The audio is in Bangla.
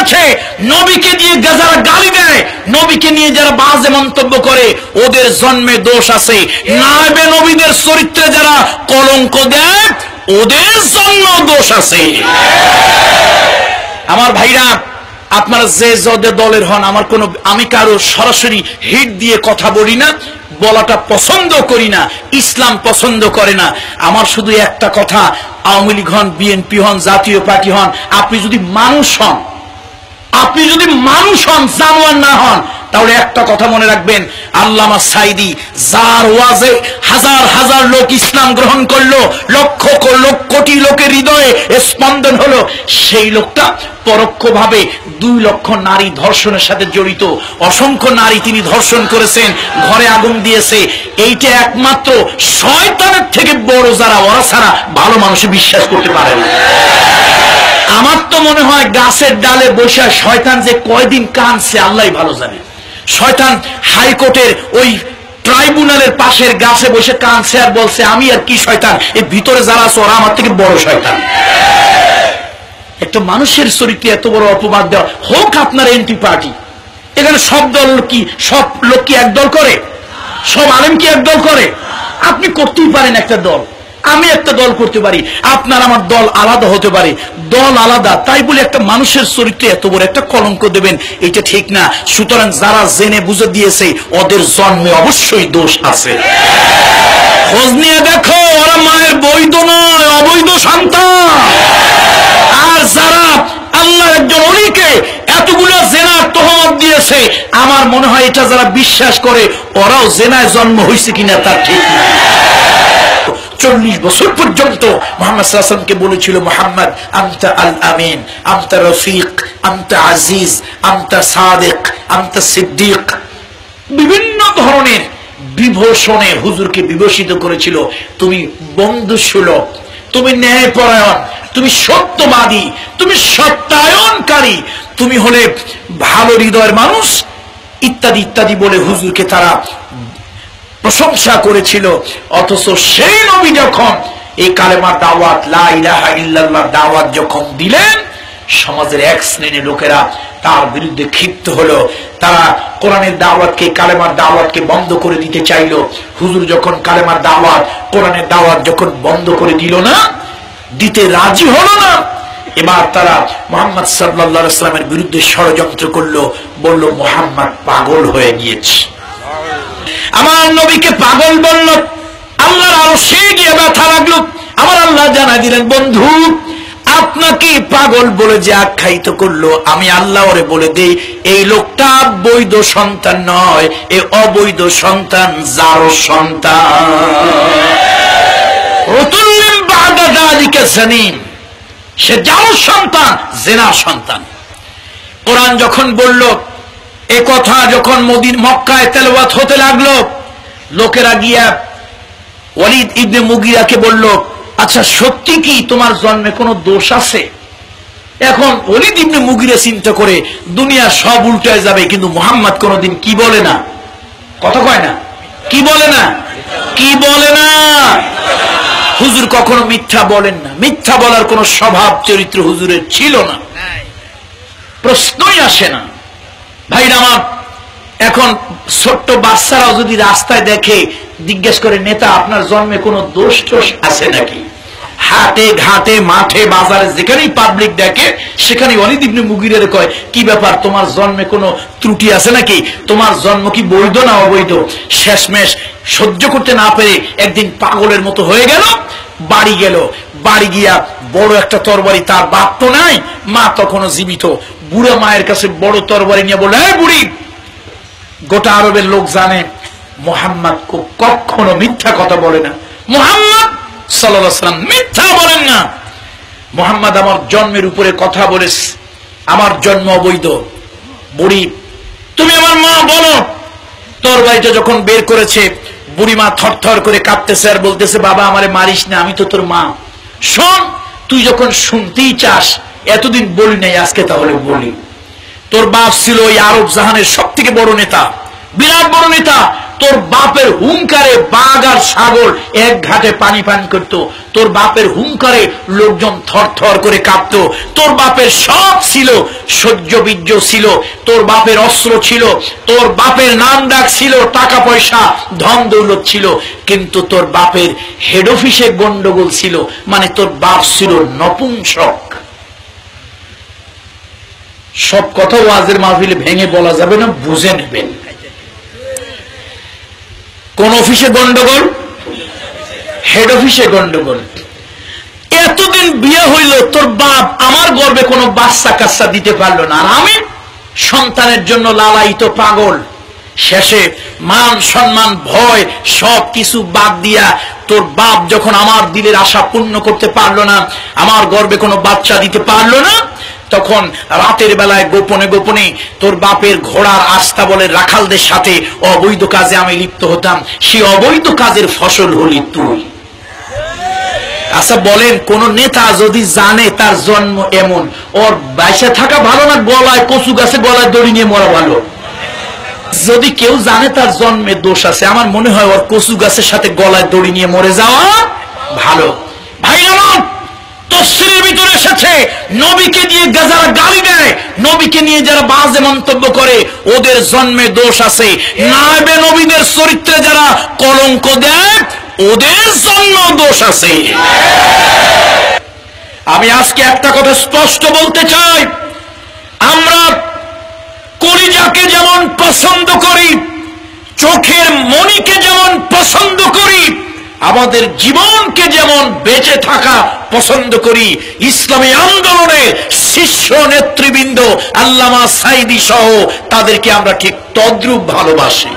দিয়েছে, নবীকে দিয়ে যারা গালি দেয়, নবীকে নিয়ে যারা বাজে মন্তব্য করে, ওদের জন্মে দোষ আছে। নায়েবে নবীদের চরিত্রে যারা কলঙ্ক দেয়, ওদের জন্ম দোষ আছে। আমার ভাইরা, আপনারা যে দলের হন, আমি কারো সরাসরি হিট দিয়ে কথা বলি না, বলাটা পছন্দ করি না, ইসলাম পছন্দ করে না। আমার শুধু একটা কথা, আওয়ামী লীগ হন, বিএনপি হন, জাতীয় পার্টি হন, আপনি যদি মানুষ হন, জানোয়ার না হন, তাহলে একটা কথা মনে রাখবেন, আল্লামা সাঈদী যার ওয়াজে হাজার হাজার লোক ইসলাম গ্রহণ করলো, লক্ষ কোটি লোকের হৃদয়ে স্পন্দন হলো, সেই লোকটা পরোক্ষভাবে 2 লক্ষ নারী ধর্ষণের সাথে জড়িত। অসংখ্য নারী তিনি ধর্ষণ করেছেন, ঘরে আগুন দিয়েছে। এইটা একমাত্র শয়তানের থেকে বড় যারা, ওরা ছাড়া ভালো মানুষ বিশ্বাস করতে পারে না। আমার তো মনে হয় গাছের ডালে বসে শয়তান যে কয়দিন কাঁদছে আল্লাহই ভালো জানে। শয়তান হাইকোর্টের ওই ট্রাইব্যুনালের পাশের গাছে বসে কাঁদছে আর বলছে, আমি আর কি শয়তান, এই ভিতরে যারা আছে ওরা আমার থেকে বড় শয়তান। একটা মানুষের চরিত্রে এত বড় অপবাদ দেওয়া, হোক আপনার এনটি পার্টি, এখানে সব লোক কি এক দল করে? সব আলেম কি এক দল করে? আপনি করতেই পারেন একটা দল, আমি একটা দল করতে পারি, আপনার আমার দল আলাদা হতে পারে, দল আলাদা, তাই বলে একটা মানুষের চরিত্রে এত বড় একটা কলঙ্ক দেবেন, এটা ঠিক না। সুতরাং যারা জেনে বুঝে দিয়েছে, ওদের জন্মে অবশ্যই দোষ আছে। খোঁজ নিয়ে দেখো, ওরা মায়ের বৈধ নয়, অবৈধ সন্তান। আর যারা আল্লাহর একজন ওলিকে এতগুলো জেনার তহমত দিয়েছে, আমার মনে হয় এটা যারা বিশ্বাস করে, ওরাও জেনায় জন্ম হয়েছে কিনা তার ঠিক না। 40 বছর পর্যন্ত মুহাম্মদ সাল্লাল্লাহু আলাইহি ওয়াসাল্লামকে বলেছিল, মুহাম্মদ আনতা আল আমিন, আনতা রফিক, আনতা আজিজ, আনতা সাদিক, আনতা সিদ্দিক। বিভিন্ন ধরনের বিভূষণে হুজুরকে বিভূষিত করেছিল। তুমি বন্ধুসুলভ, তুমি ন্যায়পরায়ণ, তুমি সত্যবাদী, তুমি সত্যায়নকারী, তুমি হলে ভালো হৃদয়ের মানুষ, ইত্যাদি ইত্যাদি বলে হুজুরকে তারা প্রশংসা করেছিল। অথচ সেই নবী যখন এই কালেমার দাওয়াত, লা ইলাহা ইল্লাল্লাহ দাওয়াত যখন দিলেন, সমাজের এক শ্রেণীর লোকেরা তার বিরুদ্ধে ক্ষিপ্ত হলো। তারা কোরআনের দাওয়াতকে, কালেমার দাওয়াতকে বন্ধ করে দিতে চাইল। হুজুর যখন কালেমার দাওয়াত, কোরআনের দাওয়াত যখন বন্ধ করে দিল না, দিতে রাজি হলো না, এবার তারা মুহাম্মদ সাল্লাল্লাহু আলাইহি ওয়াসাল্লামের বিরুদ্ধে ষড়যন্ত্র করলো। বলল, মুহাম্মদ পাগল হয়ে গিয়েছে। আমার নবীকে পাগল বলল, আল্লাহর আরশে গিয়ে ব্যথা লাগলো। আমার আল্লাহ জানাই দিলেন, বন্ধু আপনাকে পাগল বলে যে আখ্যায়িত করলো, আমি আল্লাহ ওরে বলে দেই, এই লোকটা বৈধ সন্তান নয়, এ অবৈধ সন্তান, যার সন্তান। সে যার সন্তান, জেনার সন্তান। কোরআন যখন বলল এ কথা, যখন মক্কায় তেলাওয়াত হতে লাগলো, লোকেরা গিয়া ওয়ালিদ ইবনে মুগিরাকে বলল, আচ্ছা সত্যি কি তোমার জন্মে কোনো দোষ আছে? এখন ওয়ালিদ ইবনে মুগিরা চিন্তা করে, দুনিয়া সব উল্টায় যাবে, কিন্তু মুহাম্মদ কোনোদিন কি বলে না, কথা কয় না, কি বলে না, কি বলে না। হুজুর কখনো মিথ্যা বলেন না, মিথ্যা বলার কোন স্বভাব চরিত্র হুজুরের ছিল না, প্রশ্নই আসে না। ভাইরা আমার, এখন ছোট্ট বাচ্চারাও যদি রাস্তায় দেখে, জিজ্ঞেস করে, নেতা আপনার জন্মে কোনো দোষ টোষ আছে নাকি? হাটে ঘাটে মাঠে বাজারে যেখানেই পাবলিক দেখে, সেখানে ওয়ালিদ ইবনে মুগিরের কয়, কি ব্যাপার, তোমার জন্মে কোনো ত্রুটি আছে নাকি? তোমার জন্ম কি বৈধ না অবৈধ? শেষমেশ সহ্য করতে না পেরে একদিন পাগলের মতো হয়ে গেল, বাড়ি গেল। বাড়ি গিয়া বড় একটা তরবারি, তার বাপ তো নাই, মা তখনও জীবিত, বুড়া মায়ের কাছে বড় তরবারি নিয়ে বলল, এই বুড়ি, গোটা আরবের লোক জানে মুহাম্মদ কখনো মিথ্যা কথা বলে না, মুহাম্মদ সাল্লাল্লাহু আলাইহি ওয়াসাল্লাম মিথ্যা বলেন না। মুহাম্মদ আমার জন্মের উপরে কথা বলেছে, আমার জন্ম অবৈধ। বুড়ি, তুমি আমার মা, বলো। তরবারিটা যখন বের করেছে, বুড়ি মা থরথর করে কাঁপতেছে আর বলতেছে, বাবা আমারে মারিস না, আমি তো তোর মা। শোন, তুই যখন শুনতেই চাস, এতদিন বলি নাই, আজকে তাহলে বলি। তোর বাপ ছিল ওই আরব জাহানের সব থেকে বড় নেতা, বিরাট বড় নেতা, তোর বাপের হুঙ্কারে বাঘ আর ছাগল এক ঘাটে পানি পান করত, তোর বাপের হুঙ্কারে লোকজন থর থর করে কাঁপত, তোর বাপের সব ছিল, সহ্য বীর্য ছিল, তোর বাপের অস্ত্র ছিল, তোর বাপের নাম ডাক ছিল, টাকা পয়সা ধন দৌলত ছিল, কিন্তু তোর বাপের হেড অফিসে গন্ডগোল ছিল, মানে তোর বাপ ছিল নপুংসক। সব কথা ওয়াজের মাহফিলে ভেঙে বলা যাবে না, বুঝে নেবেন। কোন অফিসে গন্ডগোল? হেড অফিসে গন্ডগোল। এতদিন বিয়ে হইল, তোর বাপ আমার গর্বে কোনো বাচ্চা কাচ্চা দিতে পারলো না, আর আমি সন্তানের জন্য লালায়িত পাগল। শেষে মান সম্মান ভয় সব কিছু বাদ দিয়া তোর বাপ যখন আমার দিলের আশা পূর্ণ করতে পারলো না, আমার গর্বে কোনো বাচ্চা দিতে পারলো না, তখন রাতের বেলায় গোপনে গোপনে তোর বাপের ঘোড়ার আস্তাবলের রাখালদের সাথে অবৈধ কাজে আমি লিপ্ত হতাম। সেই অবৈধ কাজের ফসল হলি তুই। আচ্ছা বলেন, কোন নেতা যদি জানে তার জন্ম এমন, ওর বাইসে থাকা ভালো না গলায় কচু গাছে গলায় দড়ি নিয়ে মরা ভালো? যদি কেউ জানে তার জন্মে দোষ আছে, আমার মনে হয় ওর কচু গাছের সাথে গলায় দড়ি নিয়ে মরে যাওয়া ভালো। ভাই আমার তফসিরের ভিতরে এসেছে, নবীকে দিয়ে যারা গালি দেয়, নবীকে নিয়ে যারা বাজে মন্তব্য করে, ওদের জন্মে দোষ আছে। নায়েবে নবীদের চরিত্রে যারা কলঙ্ক দেয়, ওদের জন্ম দোষ আছে। আমি আজকে একটা কথা স্পষ্ট বলতে চাই, আমরা কলিজাকে যেমন পছন্দ করি, চোখের মণিকে যেমন পছন্দ করি, আমাদের জীবনকে যেমন বেঁচে থাকা পছন্দ করি, ইসলামী আন্দোলনের শীর্ষ নেতৃবৃন্দ আল্লামা সাঈদী সহ তাদেরকে আমরা ঠিক তদ্রূপ ভালোবাসি।